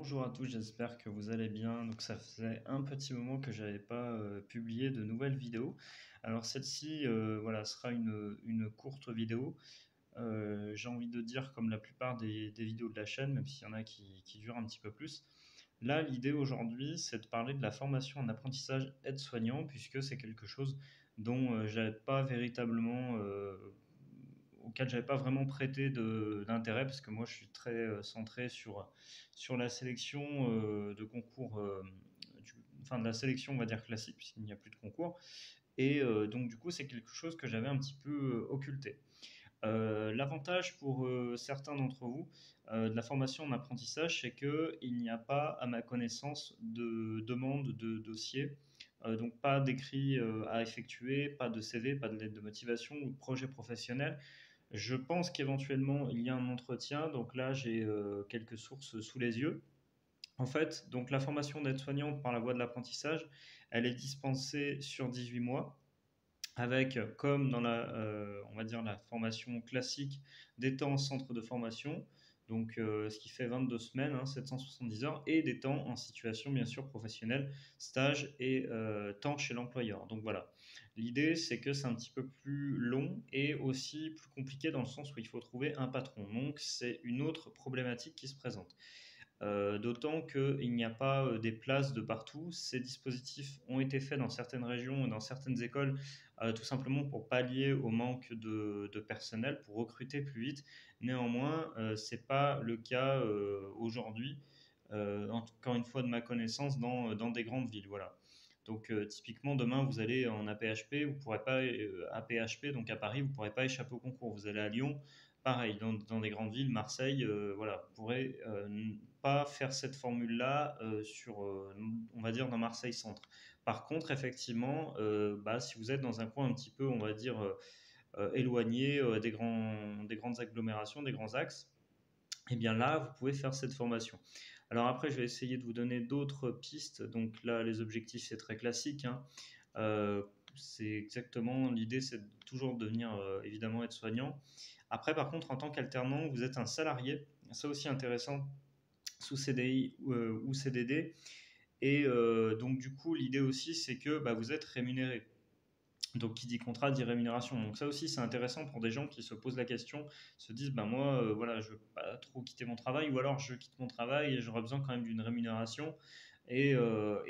Bonjour à tous, j'espère que vous allez bien. Donc ça faisait un petit moment que j'avais pas publié de nouvelles vidéos. Alors celle-ci, voilà, sera une courte vidéo. J'ai envie de dire comme la plupart des vidéos de la chaîne, même s'il y en a qui durent un petit peu plus. Là, l'idée aujourd'hui, c'est de parler de la formation en apprentissage aide-soignant, puisque c'est quelque chose dont j'avais pas véritablement auquel j'avais pas vraiment prêté d'intérêt parce que moi je suis très centré sur la sélection de concours, enfin de la sélection on va dire classique puisqu'il n'y a plus de concours et donc du coup c'est quelque chose que j'avais un petit peu occulté. L'avantage pour certains d'entre vous de la formation en apprentissage, c'est qu'il n'y a pas, à ma connaissance, de demande de dossier, donc pas d'écrit à effectuer, pas de CV, pas de lettre de motivation ou de projet professionnel. Je pense qu'éventuellement il y a un entretien, donc là j'ai quelques sources sous les yeux. En fait, donc la formation d'aide-soignante par la voie de l'apprentissage, elle est dispensée sur 18 mois avec, comme dans on va dire la formation classique, des temps en centre de formation, donc ce qui fait 22 semaines, hein, 770 heures, et des temps en situation bien sûr professionnelle, stage et temps chez l'employeur. Donc voilà, l'idée c'est que c'est un petit peu plus long et aussi plus compliqué dans le sens où il faut trouver un patron. Donc c'est une autre problématique qui se présente. D'autant qu'il n'y a pas des places de partout. Ces dispositifs ont été faits dans certaines régions et dans certaines écoles, tout simplement pour pallier au manque de personnel, pour recruter plus vite. Néanmoins, ce n'est pas le cas aujourd'hui, encore une fois de ma connaissance, dans des grandes villes. Voilà. Donc typiquement, demain, vous allez en APHP, vous pourrez pas, APHP, donc à Paris, vous ne pourrez pas échapper au concours. Vous allez à Lyon, pareil, dans des grandes villes, Marseille, voilà, vous pourrez pas faire cette formule-là on va dire, dans Marseille Centre. Par contre, effectivement, bah, si vous êtes dans un coin un petit peu, on va dire, éloigné des grandes agglomérations, des grands axes, et bien là, vous pouvez faire cette formation. Alors après, je vais essayer de vous donner d'autres pistes. Donc là, les objectifs, c'est très classique, hein. Euh, c'est exactement l'idée, c'est toujours de devenir évidemment être soignant. Après, par contre, en tant qu'alternant, vous êtes un salarié. Ça aussi intéressant, sous CDI ou CDD. Et donc, du coup, l'idée aussi, c'est que bah, vous êtes rémunéré. Donc, qui dit contrat dit rémunération. Donc, ça aussi, c'est intéressant pour des gens qui se posent la question, se disent, bah, moi, voilà, je veux pas trop quitter mon travail, ou alors je quitte mon travail et j'aurais besoin quand même d'une rémunération. Et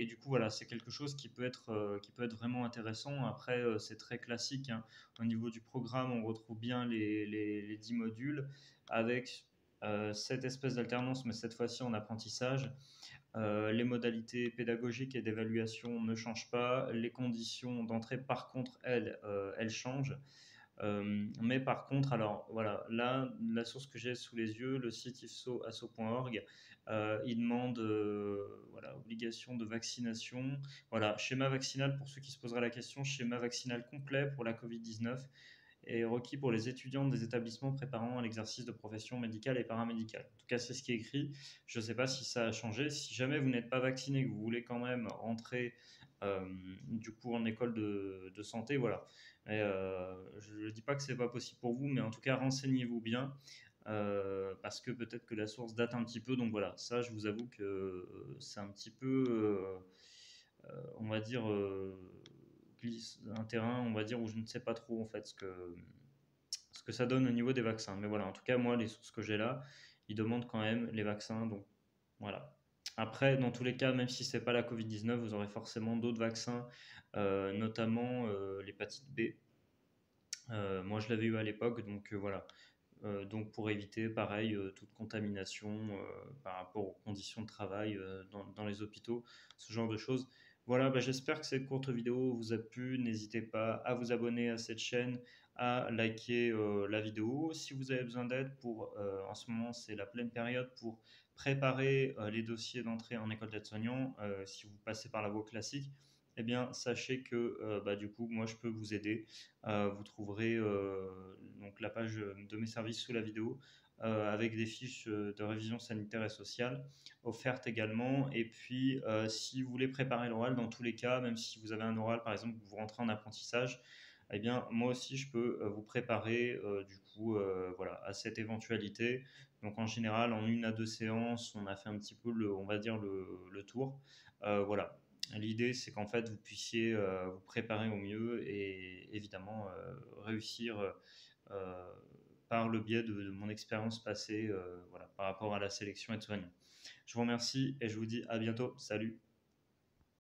du coup, voilà, c'est quelque chose qui peut être vraiment intéressant. Après, c'est très classique, hein. Au niveau du programme, on retrouve bien les 10 modules avec cette espèce d'alternance, mais cette fois-ci en apprentissage. Les modalités pédagogiques et d'évaluation ne changent pas. Les conditions d'entrée, par contre, elles changent. Mais par contre, alors voilà, là, la source que j'ai sous les yeux, le site ifso.asso.org, il demande voilà, obligation de vaccination. Voilà, schéma vaccinal pour ceux qui se poseraient la question, schéma vaccinal complet pour la Covid-19 est requis pour les étudiants des établissements préparant à l'exercice de professions médicales et paramédicales. En tout cas, c'est ce qui est écrit. Je ne sais pas si ça a changé. Si jamais vous n'êtes pas vacciné, que vous voulez quand même rentrer du coup en école de santé, voilà. Et, je ne dis pas que c'est pas possible pour vous, mais en tout cas, renseignez-vous bien. Parce que peut-être que la source date un petit peu, donc voilà, ça je vous avoue que c'est un petit peu, on va dire, un terrain, on va dire, où je ne sais pas trop en fait ce que ça donne au niveau des vaccins. Mais voilà, en tout cas, moi, les sources que j'ai là, ils demandent quand même les vaccins. Donc voilà. Après, dans tous les cas, même si c'est pas la Covid-19, vous aurez forcément d'autres vaccins, notamment l'hépatite B. Moi, je l'avais eu à l'époque, donc voilà. Donc pour éviter, pareil, toute contamination par rapport aux conditions de travail dans les hôpitaux, ce genre de choses. Voilà, bah, j'espère que cette courte vidéo vous a plu. N'hésitez pas à vous abonner à cette chaîne, à liker la vidéo. Si vous avez besoin d'aide en ce moment, c'est la pleine période pour préparer les dossiers d'entrée en école d'aide-soignant. Si vous passez par la voie classique, eh bien, sachez que bah, du coup, moi, je peux vous aider. Vous trouverez donc la page de mes services sous la vidéo avec des fiches de révision sanitaire et sociale offertes également. Et puis, si vous voulez préparer l'oral, dans tous les cas, même si vous avez un oral, par exemple, vous rentrez en apprentissage, eh bien, moi aussi, je peux vous préparer du coup voilà, à cette éventualité. Donc en général, en 1 à 2 séances, on a fait un petit peu on va dire le tour. Voilà. L'idée, c'est qu'en fait, vous puissiez vous préparer au mieux et évidemment réussir euh, par le biais de mon expérience passée, voilà, par rapport à la sélection aide-soignant. Je vous remercie et je vous dis à bientôt. Salut.